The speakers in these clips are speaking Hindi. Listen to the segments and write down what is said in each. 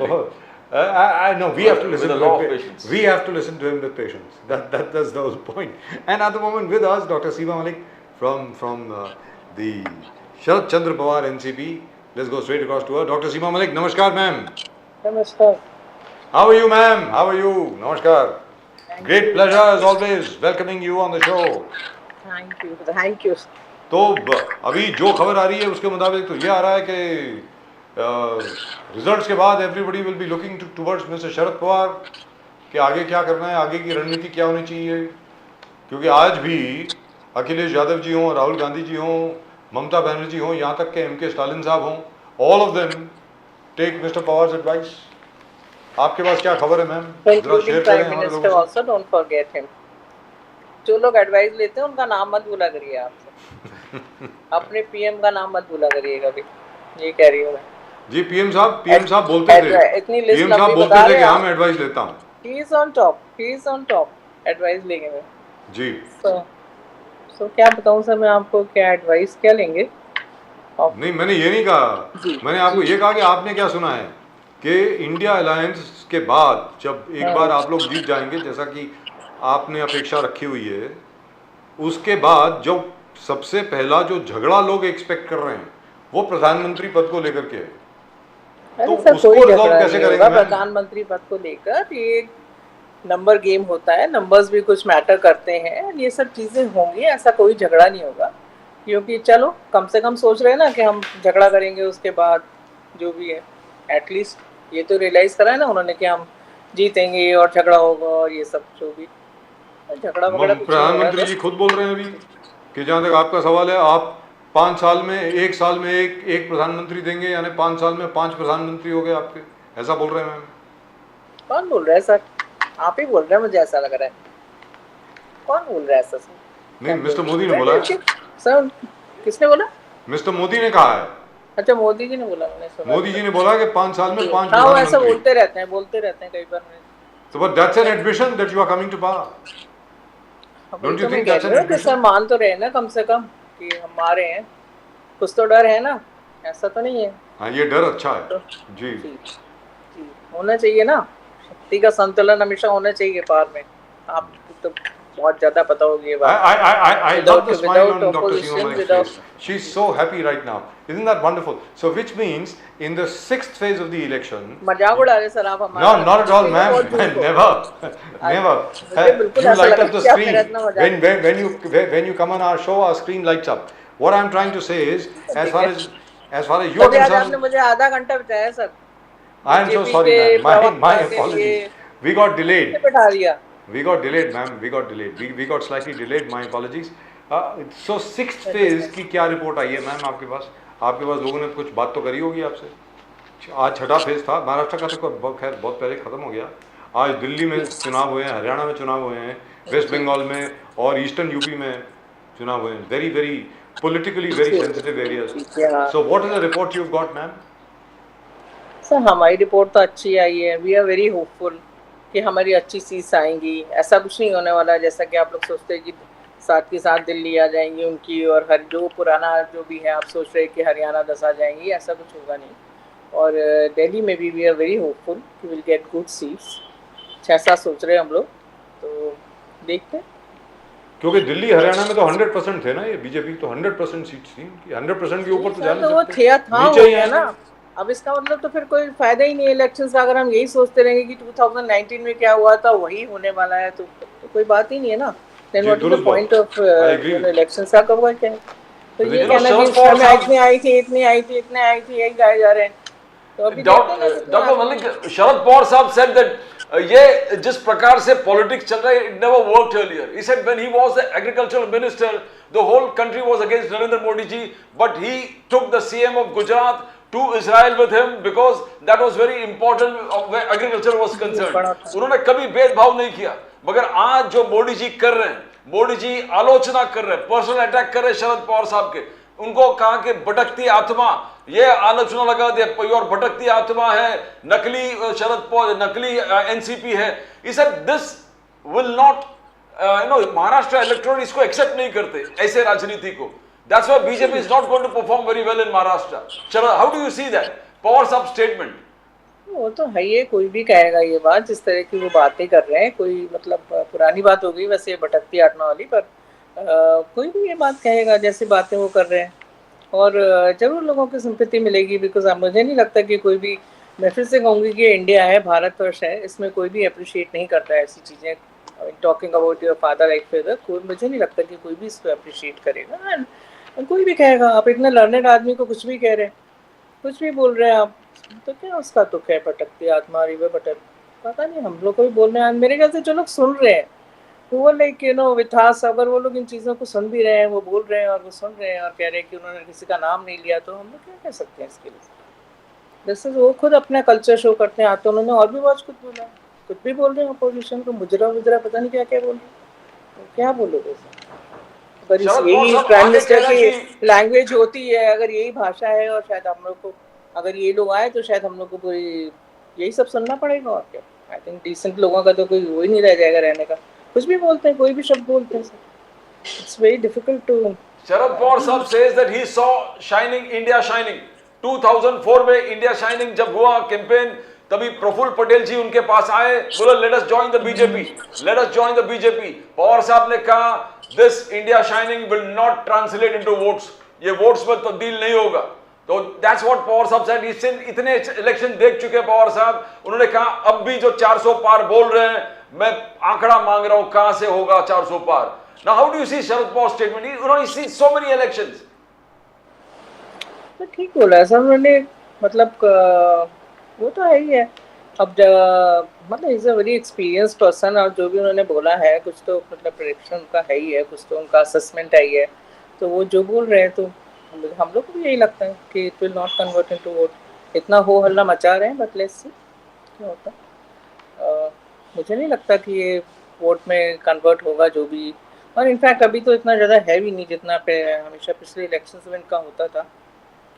Oh, I know we have to listen with a to lot him. of patience. We have to listen to him with patience. That's the whole point. And at the moment with us, Dr. Seema Malik from the Sharad Chandra Pawar NCP. Let's go straight across to her. Dr. Seema Malik, namaskar, ma'am. Namaskar. How are you, ma'am? How are you? Namaskar. Thank Great you. pleasure as always welcoming you on the show. Thank you. Thank you. तो अभी जो खबर आ रही है उसके मुताबिक तो ये आ रहा है कि रिजल्ट्स के बाद everybody will be looking towards mister Sharad Pawar कि आगे क्या करना है, आगे की रणनीति क्या होनी चाहिए, क्योंकि आज भी अखिलेश यादव जी हों, राहुल गांधी जी हों, ममता बनर्जी हों, यहाँ तक के एम.के. स्टालिन साहब हों, all of them take mister Pawar's advice. आपके पास क्या खबर है मैम? जरा शेयर Including करें Prime हमारे Minister लोगों से. also, don't forget him. जो लोग एडवाइस लेते हैं उनका नाम मत भूला करिए आपसे. अपने पीएम का नाम मत भूला करिए कभी. ये कह रही हूँ मैं. जी पीएम साहब बोलते थे, इतनी लिस्ट पीएम साहब लंबी बोलते बता थे रहे कि हैं हाँ आप. मैं एडवाइस लेता हूँ. He is on top. He is on top. Advice लेंगे मैं. जी So क्या बताऊँ सर मैं आपको क्या एडवाइस क्या लेंगे? नहीं, मैंने ये नहीं कहा. जी, मैंने आपको ये कहा कि आपने क्या सुना है कि इंडिया अलायंस के बाद जब एक बार आप लोग जीत जाएंगे, जैसा कि आपने अपेक्षा रखी हुई है, उसके बाद जो सबसे पहला जो झगड़ा लोग एक्सपेक्ट कर रहे हैं वो प्रधानमंत्री पद को लेकर के है. अरे तो सर उसको कोई रिजॉल्व झगड़ा कैसे नहीं करेंगे होगा मैम? प्रधानमंत्री पद को लेकर. ये नंबर गेम होता है, नंबर्स भी कुछ मैटर करते हैं, ये सब चीजें होंगी, ऐसा कोई झगड़ा नहीं होगा. क्योंकि चलो कम से कम सोच रहे हैं ना कि हम झगड़ा करेंगे उसके बाद जो भी है, एटलीस्ट ये तो रियलाइज करा है ना उन्होंने कि हम जीतेंगे और झगड़ा होगा और ये सब जो भी झगड़ा वगैरह कुछ नहीं प्रधानमंत्री होगा. जी खुद बोल रहे हैं अभी कि जहाँ तक आपका सवाल है, आप 5 साल में एक साल में एक प्रधानमंत्री देंगे, यानी 5 साल में 5 प्रधानमंत्री हो गए आपके, ऐसा बोल रहे हैं मैम. कौन बोल रहा है सर? आप ही बोल रहे हैं, मुझे ऐसा लग रहा है. कौन बोल रहा है ऐसा सर? नहीं, मिस्टर मोदी ने बोला है. सर किसने बोला? मिस्टर मोदी ने कहा है. अच्छा मोदी जी ने बोला, मैंने सुना. मोदी जी ने बोला कि 5 साल में 5 हाँ वो ऐसा प्रधानमंत्री. बोलते रहते हैं कई बार. So but that's an admission that you are coming to power. Don't you think that's an कि admission? सर मान तो रहे ना कम से कम कि हम आ रहे हैं, कुछ तो डर है ना, ऐसा तो नहीं है. हाँ, ये डर अच्छा है. जी जी जी होना चाहिए ना. शक्ति का संतुलन हमेशा होना चाहिए पार में. आप तो बहुत ज्यादा पता होगी ये बात. I love the smile on without Dr. opposition, Seema Malik's without- face. She's so happy right now. Isn't that wonderful? So which means in the 6th phase of the election. मजाक उड़ा रहे सर आप हमारा. No, not at all, ma'am. बहुत झूठ बोल- Never, never. मुझे बिल्कुल You ऐसा light लगा up the कि आप screen मेरा इतना मजाक. when you come on our show. Our screen lights up. What I'm trying to say is, as far as you are तभी आज आपने concerned, मुझे आधा घंटा बिताया sir. I am so BJP sorry, के ma'am. My प्रवक्ता के apologies. लिए We got delayed. बिठा दिया. We got delayed, ma'am. We got delayed. We got slightly delayed. My apologies. So 6th phase की क्या रिपोर्ट आई है मैम आपके पास? आपके पास लोगों ने कुछ बात तो करी होगी आपसे. आज 6ठा फेज था. महाराष्ट्र का तो खैर बहुत पहले खत्म हो गया. आज दिल्ली में चुनाव हुए हैं, हरियाणा में चुनाव हुए हैं, वेस्ट बंगाल में और ईस्टर्न यूपी में चुनाव हुए हैं. Very very politically very sensitive areas. So what is the report you've got, ma'am? Sir हमारी रिपोर्ट तो अच्छी आई है. वी आर वेरी होपफुल कि हमारी अच्छी सीट्स आएंगी. ऐसा कुछ नहीं होने वाला जैसा कि आप लोग सोचते हैं कि साथ के साथ दिल्ली आ जाएंगी उनकी, और हर जो पुराना जो भी है आप सोच रहे हैं कि हरियाणा 10 आ जाएंगी, ऐसा कुछ होगा नहीं. और दिल्ली में भी वी आर वेरी होपफुल कि विल गेट गुड सीट्स. 6-7 सोच रहे हैं हम लोग, तो देखते हैं. क्योंकि दिल्ली हरियाणा में तो 100% थे ना, ये बीजेपी तो 100% सीट्स थी. 100% के ऊपर तो जा तो नहीं वो सकते. था नीचे हो ही गया है ना. अब इसका मतलब तो फिर कोई फायदा ही नहीं है इलेक्शंस का. अगर हम यही सोचते रहेंगे कि 2019 में क्या हुआ था वही होने वाला है, तो कोई बात ही नहीं है ना. Then what is the point of elections का कब क्या है? तो ये कहना कि इसमें इतनी आई थी यही गाए जा रहे हैं. तो अभी डॉक्टर मलिक, शरद पवार साहब said that ये जिस प्रकार से पॉलिटिक्स चल रहा है, it never worked earlier. He said when he was the agricultural minister, the whole country was against Narendra Modi ji, but he took the CM of Gujarat to Israel with him because that was very important where agriculture was concerned. उन्होंने कभी भेदभाव नहीं किया. मगर आज जो मोदी जी कर रहे हैं, मोदी जी आलोचना कर रहे हैं, पर्सनल अटैक कर रहे हैं शरद पवार साहब के. उनको कहा कि भटकती आत्मा, ये आलोचना लगा दिया, और भटकती आत्मा है, नकली शरद पवार, नकली एनसीपी है. He said this will not, Maharashtra electorate इसको एक्सेप्ट नहीं करते ऐसे राजनीति को. That's why BJP is not going to perform very well in Maharashtra. Sharad, how do you see that? Pawar Saab's statement. वो तो है ही है, कोई भी कहेगा ये बात, जिस तरह की वो बातें कर रहे हैं, कोई मतलब पुरानी बात हो गई वैसे भटकती आत्मा वाली, पर कोई भी ये बात कहेगा जैसी बातें वो कर रहे हैं। और जरूर लोगों की सिंपैथी मिलेगी, बिकॉज मुझे नहीं लगता कि कोई भी, मैं फिर से कहूँगी कि इंडिया है, भारतवर्ष है, इसमें कोई भी अप्रिशिएट नहीं करता है ऐसी चीज़ें। Talking about your father like father, कोई, मुझे नहीं लगता कि कोई भी इसको अप्रिशिएट करेगा। And कोई भी कहेगा, आप इतने लर्नेड आदमी को कुछ भी कह रहे हैं, कुछ भी बोल रहे हैं आप, तो क्या उसका तुक है, भटकती आत्मा, रिवर भटक, पता नहीं, हम लोग को भी बोल रहे हैं। मेरे ख्याल से जो लोग सुन रहे हैं वो लाइक विथास, अगर वो लोग इन चीज़ों को सुन भी रहे हैं, वो बोल रहे हैं और वो सुन रहे हैं और कह रहे हैं कि उन्होंने किसी का नाम नहीं लिया, तो हम लोग क्या कह सकते हैं इसके लिए। जैसे वो खुद अपना कल्चर शो करते हैं, आते उन्होंने और भी बहुत कुछ बोला, कुछ भी बोल रहे हैं अपोजिशन को, मुजरा वुजरा पता नहीं क्या क्या बोल रहे हैं, तो क्या बोलोगे सर। अगर शरद पवार यही साहब प्राइम आगे मिनिस्टर कहना की कि लैंग्वेज होती है, अगर यही भाषा है, और शायद हम लोग को, अगर ये लोग आए तो शायद हम लोग को पूरी यही सब सुनना पड़ेगा, और क्या। आई थिंक डिसेंट लोगों का तो कोई वो ही नहीं रह जाएगा रहने का, कुछ भी बोलते हैं, कोई भी शब्द बोलते हैं sir. It's very difficult to. Sharad Pawar साहब says that he saw shining India shining 2004 में इंडिया शाइनिंग जब हुआ कैंपेन, तभी प्रफुल्ल पटेल जी उनके पास आए, बोले let us join the BJP, let us join the BJP. Pawar साहब ने कहा this India shining will not translate into votes, ये वोट्स में तब्दील नहीं होगा। तो दैट्स व्हाट पवार साहब सेड। इससे इतने इलेक्शन देख चुके पवार साहब, उन्होंने कहा अब भी जो 400 पार बोल रहे हैं, मैं आंकड़ा मांग रहा हूं कहां से होगा 400 पार। Now how do you see Sharad Pawar's statement? He's seen so many elections. तो ठीक बोला है सर उन्होंने, मतलब वो तो है ही है। अब मतलब is a very experience person, और जो भी उन्होंने बोला है कुछ तो मतलब प्रेडिक्शन उनका है ही है, कुछ तो उनका असेसमेंट है ही है, तो वो जो बोल रहे हैं तो हम लोग को भी यही लगता है कि it will not convert into vote. इतना हो हल्ला मचा रहे हैं, बट लेट्स सी क्या होता है। मुझे नहीं लगता कि ये वोट में कन्वर्ट होगा जो भी, और इनफैक्ट अभी तो इतना ज़्यादा है भी नहीं जितना पे हमेशा पिछले इलेक्शंस में इनका होता था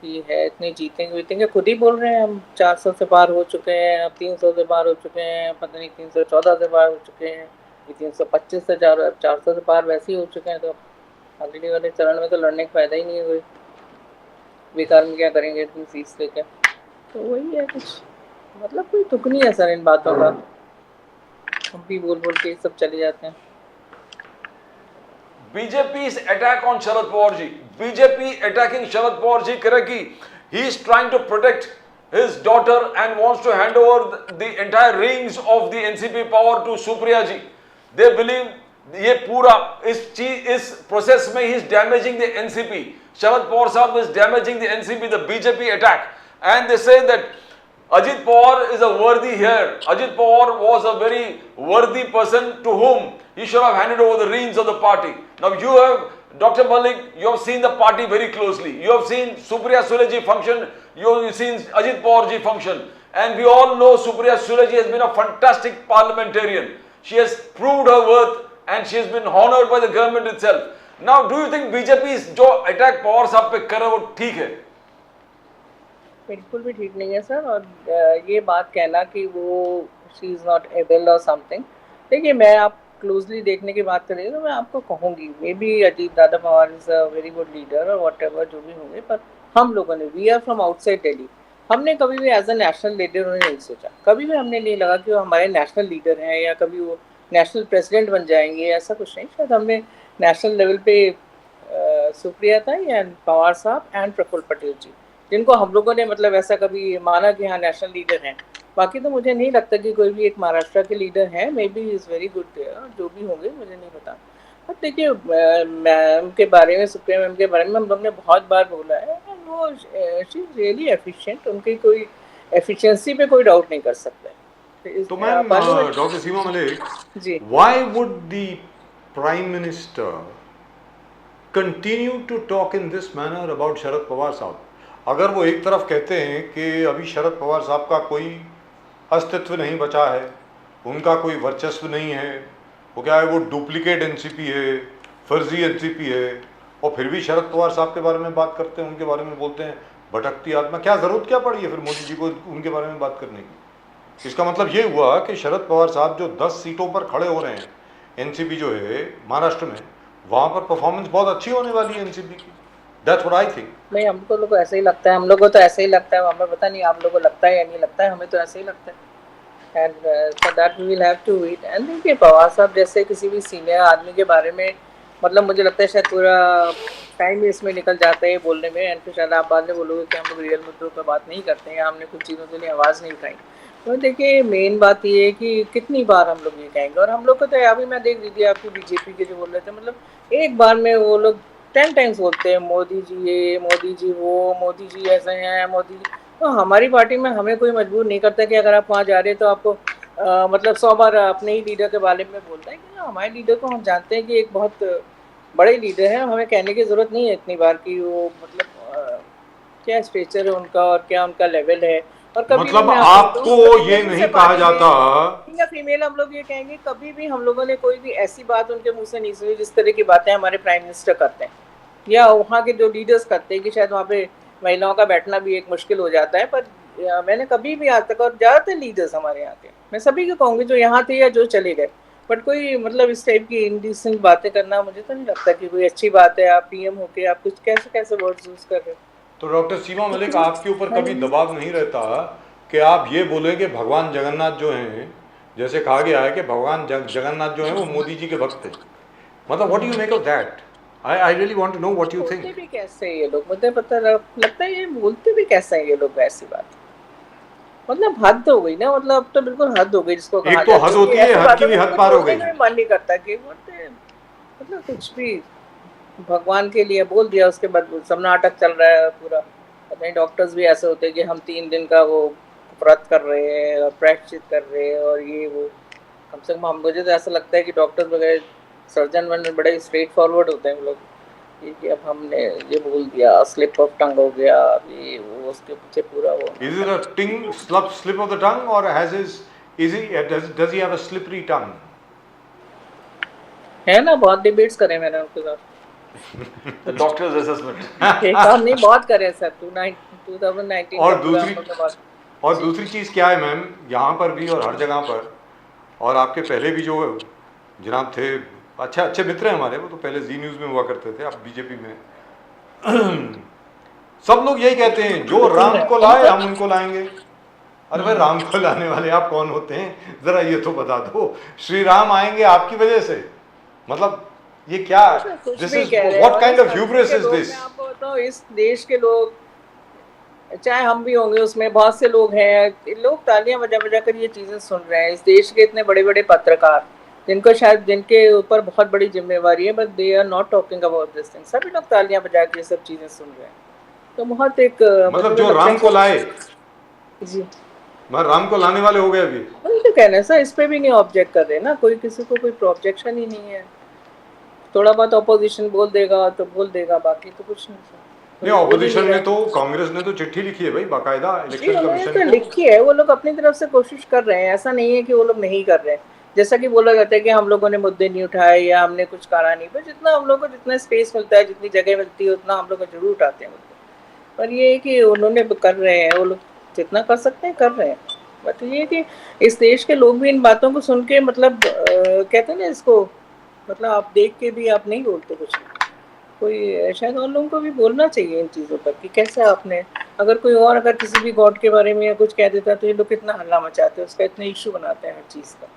कि है इतने जीतेंगे वीतेंगे। खुद ही बोल रहे हैं हम 400 से पार हो चुके हैं, अब 300 से पार हो चुके हैं, पता नहीं 314 से पार हो चुके हैं, ये 325 से 400 से पार वैसे ही हो चुके हैं। तो अगले वाले चरण में तो लड़ने का फायदा ही नहीं है कोई, बेकार में क्या करेंगे इतनी फीस लेके। तो वही है कुछ, मतलब कोई तुक नहीं है सर इन बातों का, हम भी बोल बोल के सब चले जाते हैं। BJP's attack on Sharad Pawar ji. BJP attacking Sharad Pawar ji correctly. He is trying to protect his daughter and wants to hand over the entire reins of the NCP power to Supriya ji. They believe ये पूरा इस प्रोसेस में he is damaging the NCP. Sharad Pawar साहब is damaging the NCP, the BJP attack, and they say that Ajit Pawar is a worthy here. Ajit Pawar was a very worthy person to whom he should have handed over the reins of the party. Now you have, Dr. Malik, you have seen the party very closely. You have seen Supriya Sule ji function, you have seen Ajit Pawar ji function. And we all know Supriya Sule ji has been a fantastic parliamentarian. She has proved her worth and she has been honored by the government itself. Now do you think BJP's जो attack Pawar साहब पे कर रहा है वो ठीक है? बिल्कुल भी ठीक नहीं है सर। और ये बात कहना कि वो शी इज़ नॉट एबल और समथिंग, देखिए मैं आप क्लोजली देखने की बात करेंगे तो मैं आपको कहूँगी may be Ajit Dada Pawar is a very good leader और वॉट एवर जो भी होंगे, पर हम लोगों ने, we are from outside Delhi, हमने कभी भी एज अ नेशनल लीडर उन्हें नहीं सोचा, कभी भी हमने नहीं लगा कि वो हमारे नेशनल लीडर हैं या कभी वो नेशनल प्रेसिडेंट बन जाएंगे, ऐसा कुछ नहीं। शायद हमने नेशनल लेवल पे सुप्रिया था या पवार साहब एंड प्रफुल्ल पटेल जी, जिनको हम लोगों ने मतलब ऐसा कभी माना कि हाँ नेशनल लीडर हैं। बाकी तो मुझे नहीं लगता कि कोई भी एक महाराष्ट्र के लीडर है, maybe is very good there, जो भी होंगे मुझे नहीं पता। अब देखिए मैम के बारे में, सुप्रिया मैम के बारे में हम लोग ने बहुत बार बोला है, वो शी इज़ रियली एफिशिएंट, उनकी कोई एफिशिएंसी पे कोई डाउट नहीं कर सकता है। तो ma'am doctor Seema Malik ji, why would the prime minister continue to talk in this manner about Sharad Pawar साहब? अगर वो एक तरफ कहते हैं कि अभी शरद पवार साहब का कोई अस्तित्व नहीं बचा है, उनका कोई वर्चस्व नहीं है, वो क्या है, वो डुप्लीकेट एनसीपी है, फर्जी एनसीपी है, और फिर भी शरद पवार साहब के बारे में बात करते हैं, उनके बारे में बोलते हैं भटकती आत्मा, क्या ज़रूरत क्या पड़ी है फिर मोदी जी को उनके बारे में बात करने की? इसका मतलब ये हुआ कि शरद पवार साहब जो 10 सीटों पर खड़े हो रहे हैं, एनसीपी जो है महाराष्ट्र में, वहाँ पर परफॉर्मेंस बहुत अच्छी होने वाली है एनसीपी की। That's what I think. नहीं, हमको लोग को ऐसे ही लगता है, हम लोग को तो ऐसे ही लगता है, हमें पता नहीं आप लोगों को लगता है या नहीं लगता है, हमें तो ऐसे ही लगता है। And for that we will have to wait. And देखिए पवार साहब जैसे किसी भी सीनियर आदमी के बारे में, मतलब मुझे लगता है शायद पूरा टाइम ही इसमें निकल जाता है बोलने में, एंड फिर शायद आप बाद में बोलोगे कि हम लोग रियल मुद्दों पर बात नहीं करते हैं, हमने कुछ चीज़ों के लिए आवाज़ नहीं उठाई। तो देखिए मेन बात ये है कि कितनी बार हम लोग ये कहेंगे, और हम लोग को तो अभी मैं देख लीजिए आपकी बीजेपी के जो बोल रहे थे, मतलब एक बार में वो लोग 10 टाइम्स बोलते हैं मोदी जी ये, मोदी जी वो, मोदी जी ऐसे हैं, मोदी जी। तो हमारी पार्टी में हमें कोई मजबूर नहीं करता कि अगर आप वहाँ जा रहे हैं तो आपको मतलब 100 बार अपने ही लीडर के बारे में बोलना है कि हमारे लीडर को हम जानते हैं कि एक बहुत बड़े लीडर हैं, हमें कहने की ज़रूरत नहीं है इतनी बार कि वो मतलब क्या स्ट्रेचर है उनका और क्या उनका लेवल है। और कभी मतलब भी मैं आपको ये नहीं कहा जाता या फीमेल हम लोग ये कहेंगे, कभी भी हम लोगों ने कोई भी ऐसी बात उनके मुंह से नहीं सुनी जिस तरह की बातें हमारे प्राइम मिनिस्टर करते हैं या वहाँ के जो लीडर्स करते हैं, कि शायद वहाँ पे महिलाओं का बैठना भी एक मुश्किल हो जाता है, पर मैंने कभी भी आज तक, और ज़्यादातर लीडर्स हमारे यहाँ के, मैं सभी को कहूँगी जो यहाँ थे या जो चले गए, बट कोई मतलब इस टाइप की इंडिसेंट बातें करना मुझे तो नहीं लगता कि कोई अच्छी बात है। आप पीएम होके आप कुछ कैसे कैसे वर्ड्स यूज कर रहे हो। तो डॉक्टर सीमा मलिक, आपके ऊपर कभी दबाव नहीं रहता कि आप ये बोलें कि भगवान जगन्नाथ जो हैं, जैसे कहा गया है कि भगवान जगन्नाथ जो हैं वो मोदी जी के भक्त थे, मतलब what you make of that? I really want to know what you think. बोलते भी कैसे हैं ये लोग, मुझे पता लगता है ये बोलते भी कैसे हैं ये लोग ऐसी बात, मतलब हद हो गई ना, मतलब अब तो बिल्कुल हद हो गई जिसको कहा एक तो हद होती है, हद की भी हद पार हो गई। मन नहीं करता कि बोलते मतलब कुछ भी भगवान के लिए बोल दिया, उसके बाद सब नाटक चल रहा है पूरा। पता नहीं डॉक्टर्स भी ऐसे होते हैं कि हम 3 दिन का वो व्रत कर रहे हैं और प्रायश्चित कर रहे हैं और ये वो, कम से कम मुझे तो ऐसा लगता है कि डॉक्टर्स वगैरह सर्जन वन बड़े स्ट्रेट फॉरवर्ड होते हैं लोग, कि अब हमने ये बोल दिया, स्लिप ऑफ टंग हो गया, ये वो, उसके पीछे पूरा वो। Is it a slip of the tongue or does he have a slippery tongue? है ना, बहुत डिबेट्स करे मैंने उनके साथ। The doctor's assessment. एक काम नहीं, बहुत करे सर 2019 और दूसरी चीज़ क्या है मैम, यहाँ पर भी और हर जगह पर, और आपके पहले भी जो जनाब थे, अच्छे मित्र हैं हमारे, वो तो पहले जी न्यूज़ में हुआ करते थे, अब बीजेपी में सब लोग यही कहते हैं जो राम को लाए हम उनको लाएंगे। अरे भाई, राम को लाने वाले आप कौन होते हैं, जरा ये तो बता दो। श्री राम आएंगे आपकी वजह से, मतलब ये क्या, this is what kind of hubris is this? मैं आपको बताऊं, इस देश के लोग, चाहे हम भी होंगे उसमें, बहुत से लोग हैं, लोग तालियां बजा बजा कर ये चीजें सुन रहे हैं। इस देश के इतने बड़े बड़े पत्रकार जिनको शायद जिनके ऊपर बहुत बड़ी जिम्मेवारी है, but they are not talking about this thing, सभी लोग तालियां बजा के ये सब चीजें सुन रहे हैं। तो बहुत एक मतलब जो राम को लाए, जी मैं राम को लाने वाले हो गए अभी, वही तो कहना है सर, इस पे भी नहीं ऑब्जेक्ट कर रहे ना, कोई किसी को कोई ऑब्जेक्शन ही नहीं है। थोड़ा बहुत ऑपोजिशन बोल देगा तो बोल देगा, बाकी तो कुछ नहीं सर। नहीं, ऑपोजिशन ने तो, कांग्रेस ने तो चिट्ठी लिखी है भाई बाकायदा इलेक्शन कमीशन तो लिखी है, वो लोग अपनी तरफ से कोशिश कर रहे हैं, ऐसा नहीं है कि वो लोग नहीं कर रहे हैं। जैसा कि बोला जाता है कि हम लोगों ने मुद्दे नहीं उठाए या हमने कुछ करा नहीं, पर जितना हम लोग को जितना स्पेस मिलता है, जितनी जगह मिलती है, उतना हम लोग को जरूर उठाते हैं मुद्दे। पर ये है कि उन्होंने कर रहे हैं, वो लोग जितना कर सकते हैं कर रहे हैं। बट ये कि इस देश के लोग भी इन बातों को सुन के, मतलब कहते हैं ना इसको, मतलब आप देख के भी आप नहीं बोलते कुछ नहीं। कोई शायद और लोगों को भी बोलना चाहिए इन चीज़ों पर कि कैसे आपने, अगर कोई और अगर किसी भी गॉड के बारे में या कुछ कह देता तो ये लोग कितना हल्ला मचाते हैं, उसका इतना इशू बनाते हैं हर चीज़ का।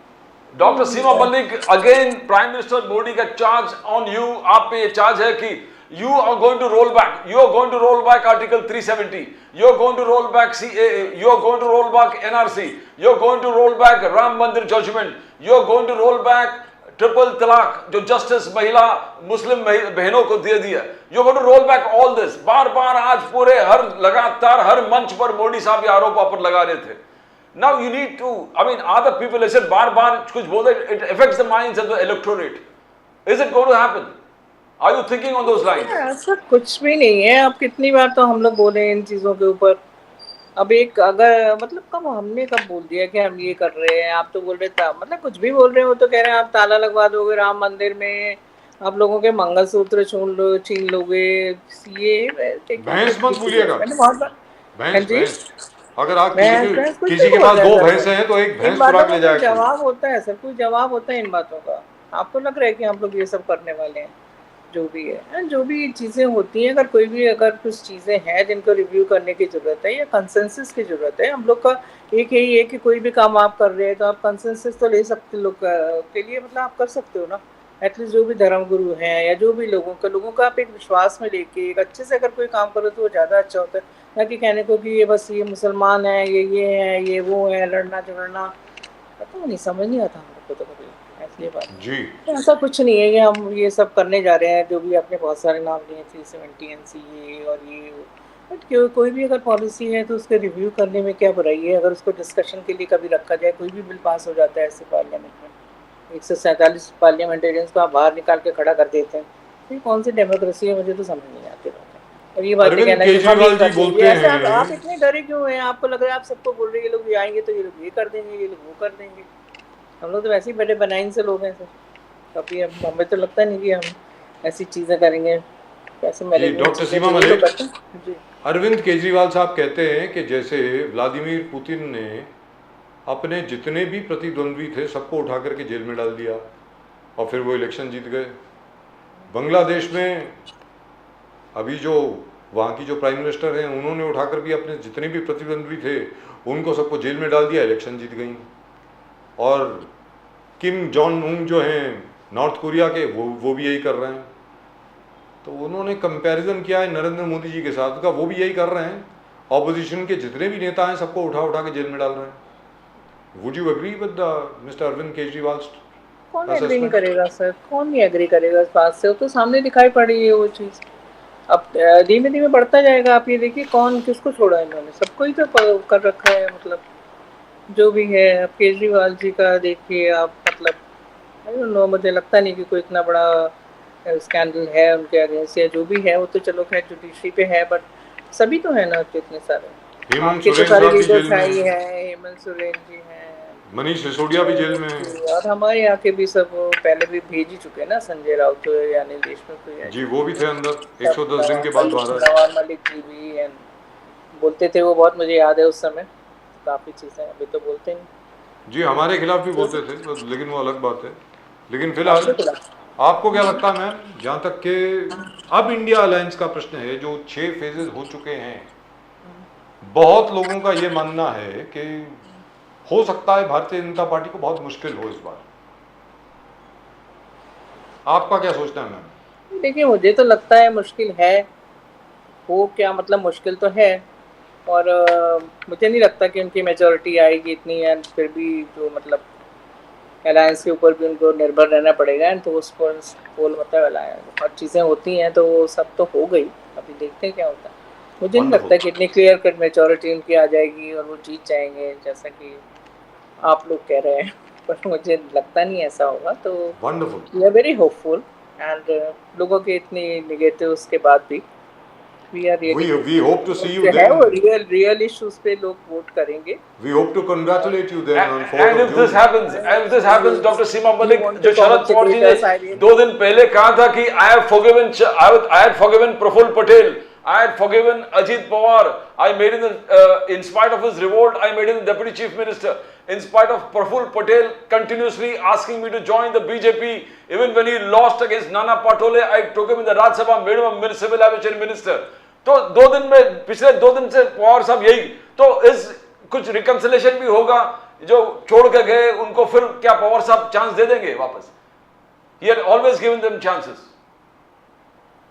Doctor Seema Malik, again prime minister Modi का चार्ज ऑन यू, आप पे ये चार्ज है कि you are going to roll back, you are going to roll back article 370, you are going to roll back CAA, you are going to roll back NRC, you are going to roll back Ram Mandir judgment, you are going to roll back triple तलाक जो जस्टिस महिला मुस्लिम बहनों को दे दिया, you going to roll back all this. बार बार आज पूरे लगातार हर मंच पर मोदी साहब ये आरोप आप पर लगा रहे थे। Now you need to, I mean other people ऐसे बार बार कुछ बोल रहे, it affects the minds of the electorate. Is it going to happen? Are you thinking on those lines? ऐसा कुछ भी नहीं है। अब कितनी बार तो हम लोग बोले इन चीज़ों के ऊपर। अब एक अगर मतलब कब हमने कब बोल दिया कि हम ये कर रहे हैं, आप तो बोल रहे था, मतलब कुछ भी बोल रहे हो तो कह रहे हैं आप ताला लगवा दोगे राम मंदिर में, आप लोगों के मंगलसूत्र छीन लोगे, ये भैंस मत भूलिएगा। भैंस, अगर आप किसी के पास 2 भैंस हैं तो एक भैंस चुरा ले जाएगा। जवाब होता है सर, कोई जवाब होता है इन बातों का। आपको लग रहा है कि हम लोग ये सब करने वाले हैं? जो भी है जो भी चीज़ें होती हैं, अगर कुछ चीज़ें हैं जिनको रिव्यू करने की ज़रूरत है या कंसेंसस की ज़रूरत है, हम लोग का एक यही है कि कोई भी काम आप कर रहे हैं तो आप कंसेंसस तो ले सकते लोग के लिए, मतलब आप कर सकते हो ना। एटलीस्ट जो भी धर्मगुरु हैं या जो भी लोगों का आप एक विश्वास में लेके एक अच्छे से अगर कोई काम करो तो वो ज़्यादा अच्छा होता है, ना कि कहने को कि ये बस ये मुसलमान है, ये है, ये वो है, लड़ना झगड़ना, पता नहीं, समझ नहीं आता हम लोग को तो कभी ऐसी बात। जी ऐसा कुछ नहीं है कि हम ये सब करने जा रहे हैं, जो भी आपने बहुत सारे नाम लिए, 370 NCA और ये, बट कोई भी अगर पॉलिसी है तो उसके रिव्यू करने में क्या बुराई है, अगर उसको डिस्कशन के लिए कभी रखा जाए। कोई भी बिल पास हो जाता है ऐसे पार्लियामेंट में, 147 पार्लियामेंटेरियंस को आप बाहर निकाल के खड़ा कर देते हैं, तो ये कौन सी डेमोक्रेसी है, मुझे तो समझ नहीं आती बात है। और ये बात अरविंद कहना कि हम केजरीवाल ये जी कर देंगे, बोलते ऐसे आप हैं, इतने डरे क्यों हैं? आपको लग रहा है आप सबको बोल रहे हैं ये लोग ये आएंगे तो ये लोग ये कर देंगे, ये लोग वो कर देंगे। हम लोग तो वैसे ही बड़े बनाइन से लोग हैं सर, कभी हमें तो लगता नहीं कि हम ऐसी चीज़ें करेंगे, कैसे जी मैनेजमेंट डॉक्टर चीज़ें सीमा जो ये लोग मलिक, करते हैं जी। अरविंद केजरीवाल साहब कहते हैं कि जैसे व्लादिमीर पुतिन ने अपने जितने भी प्रतिद्वंद्वी थे सबको उठा करके जेल में डाल दिया और फिर वो इलेक्शन जीत गए। बांग्लादेश में अभी जो वहाँ की जो प्राइम मिनिस्टर हैं उन्होंने उठाकर भी अपने जितने भी प्रतिद्वंद्वी थे उनको सबको जेल में डाल दिया, इलेक्शन जीत गई। और किम जॉन उन जो हैं नॉर्थ कोरिया के, वो भी यही कर रहे हैं। तो उन्होंने कंपैरिजन किया है नरेंद्र मोदी जी के साथ का, वो भी यही कर रहे हैं। ऑपोजिशन के जितने भी नेता हैं सबको उठा उठा के जेल में डाल रहे हैं। Would you agree with mister Arvind Kejriwal? कौन एग्री नहीं करेगा सर, कौन नहीं एग्री करेगा इस बात से, वो तो सामने दिखाई पड़ रही है वो चीज़। अब धीमे धीमे बढ़ता जाएगा, आप ये देखिए कौन किसको छोड़ा इन्होंने, सबको ही तो कर रखा है, मतलब जो भी है। अब केजरीवाल जी का देखिए आप, मतलब आई डोंट नो, मुझे लगता नहीं कि कोई इतना बड़ा स्कैंडल है उनके अगेंस्ट या जो भी है, वो तो चलो खैर जुडिशरी पे है, बट सभी तो है ना कितने सारे, हेमंत आपके तो सोरेन सारे साहब भी जेल लीडर्स में हैं ही हैं, हैं, हेमंत सोरेन जी हैं, मनीष सिसोदिया भी जेल में है। और हमारे यहाँ के भी सब वो पहले भी भेज ही चुके हैं ना, संजय राउत या अनिल देशमुख या जी वो भी थे अंदर 110 दिन के बाद बाहर। नवाब मलिक जी भी and बोलते थे वो बहुत, मुझे याद है उस समय काफ़ी चीज़ें, अभी तो बोलते नहीं। जी हमारे खिलाफ भी बोलते थे, लेकिन वो अलग बात है। लेकिन फिलहाल आपके खिलाफ आपको क्या लगता है मैम, जहाँ तक कि अब इंडिया अलायंस का प्रश्न है, जो 6 फेजेस हो चुके हैं, बहुत लोगों का ये मानना है कि हो सकता है भारतीय जनता पार्टी को बहुत मुश्किल हो इस बार। आपका क्या सोचना है मैम? देखिए मुझे तो लगता है मुश्किल है, हो क्या मतलब मुश्किल तो है, और मुझे नहीं लगता कि उनकी मेजोरिटी आएगी इतनी, एंड फिर भी जो मतलब अलायंस के ऊपर भी उनको निर्भर रहना पड़ेगा, एंड तो उस पर पोल मतलब अलायंस और चीज़ें होती हैं तो वो सब तो हो गई, अभी देखते हैं क्या होता है। मुझे नहीं लगता कि इतनी क्लियर कट मेजोरिटी उनकी आ जाएगी और वो जीत जाएंगे जैसा कि आप लोग कह रहे हैं, पर मुझे लगता नहीं ऐसा होगा। तो wonderful, we are very hopeful, and लोगों के इतनी निगेटिव उसके बाद भी we are we hope to see you है then. वो रियल इश्यूज पे लोग वोट करेंगे। We hope to congratulate you then on 4th And of if this June. happens, and if this happens, Dr. Seema Malik, want to जो शरद पवार जी ने congratulate us, 2 दिन पहले कहा था कि I had forgiven Praful Patel, I had forgiven Ajit Pawar, I made him in spite of his revolt, I made him the deputy chief minister. In spite of Praful Patel continuously asking me to join the BJP, even when he lost against Nana Patole, I took him in the Rajya Sabha, made him a civil aviation minister. तो 2 दिन में, पिछले 2 दिन से पवार साहब यही, तो इस कुछ रिकंसिलेशन भी होगा, जो छोड़ के गए उनको फिर क्या पवार साहब चांस दे देंगे वापस? He had always given them chances.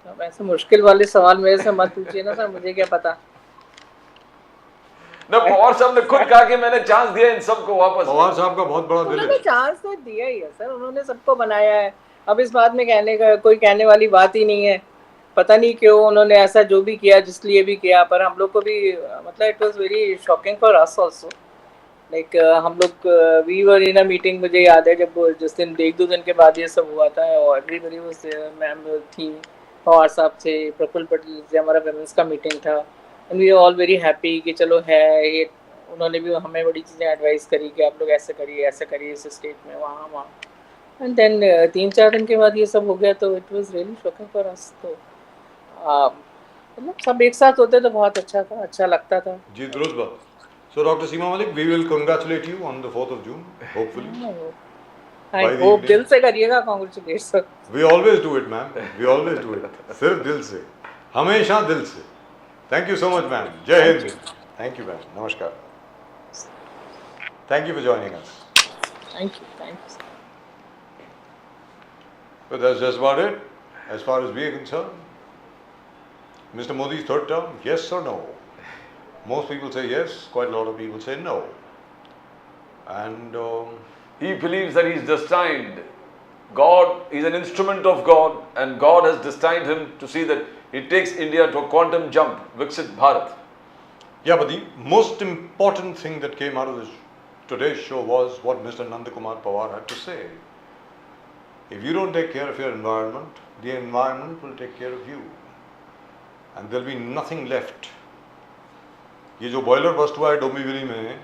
अब ऐसे मुश्किल वाले सवाल मेरे से मत पूछिए ना सर, मुझे क्या पता। ना पवार साहब ने खुद कहा कि मैंने चांस दिया इन सबको वापस। पवार साहब का बहुत बड़ा दिल उन्होंने है। चांस तो दिया ही है सर, उन्होंने सबको बनाया है। अब इस बात में कहने का कोई कहने वाली बात ही नहीं है। पता नहीं क्यों उन्होंने ऐसा जो भी किया, जिस लिए भी किया, पर हम लोग को भी मतलब it was very shocking for us also. Like हम लोग we were in a meeting, मुझे याद है जब जिस दिन 1-2 दिन के बाद ये सब हुआ था, और एवरीबॉडी वाज मैम थी, पवार साहब थे, प्रफुल्ल पटेल से हमारा वुमेन्स का मीटिंग था, and we are all very happy कि चलो है ये। उन्होंने भी हमें बड़ी चीज़ें एडवाइस करी कि आप लोग ऐसे करिए इस स्टेट में, वहाँ। एंड देन 3-4 दिन के बाद ये सब हो गया, तो it was really shocking for us. तो मतलब सब एक साथ होते तो बहुत अच्छा था, अच्छा लगता था जी दुरुस्त बात। So Dr. Seema Malik, we will congratulate you on the 4th of June, hopefully. I by the hope evening. दिल से करिएगा, congratulation. We always do it, ma'am. We always do it. सिर्फ दिल से, हमेशा दिल से. Thank you so much, ma'am. जय हिंद. Thank you, ma'am. नमस्कार. Thank you for joining us. Thank you. But that's just about it. As far as we are concerned, Mr. Modi's third term, yes or no? Most people say yes. Quite a lot of people say no. And He believes that he is destined. God is an instrument of God, and God has destined him to see that he takes India to a quantum jump, Viksit Bharat. yeah, but the most important thing that came out of today's show was what Mr. Nandakumar Pawar had to say. If you don't take care of your environment, the environment will take care of you. And there'll be nothing left. ये जो बॉयलर बस्ट हुआ है डोंबिवली में,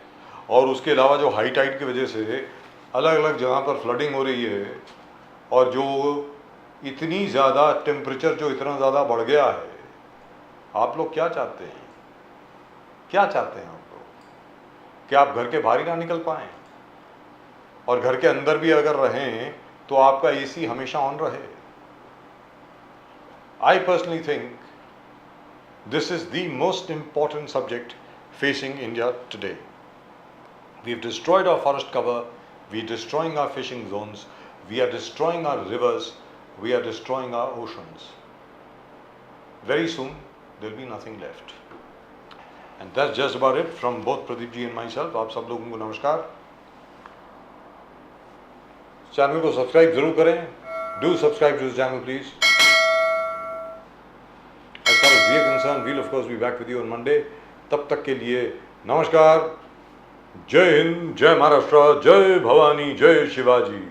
और उसके अलावा जो हाई टाइड की वजह से अलग अलग जगह पर फ्लडिंग हो रही है, और जो इतनी ज़्यादा टेम्परेचर जो इतना ज़्यादा बढ़ गया है, आप लोग क्या चाहते हैं? क्या चाहते हैं आप लोग? कि आप घर के बाहर ही ना निकल पाएँ, और घर के अंदर भी अगर रहें तो आपका एसी हमेशा ऑन रहे? I personally think this is the most important subject facing India today. We've destroyed our forest cover, we're destroying our fishing zones, we are destroying our rivers, we are destroying our oceans. Very soon, there'll be nothing left. And that's just about it from both Pradeep ji and myself. आप सब लोगों को नमस्कार. चैनल को सब्सक्राइब जरूर करें. Do subscribe to the channel, please. As far as we are concerned, we'll of course be back with you on Monday. तब तक के लिए नमस्कार. जय हिंद, जय महाराष्ट्र, जय भवानी, जय शिवाजी,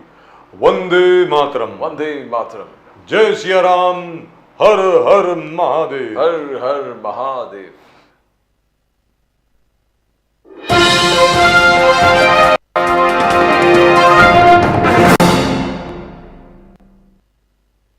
वंदे मातरम. Vande Mataram. जय सिया राम, हर हर महादेव. Har Har Mahadev.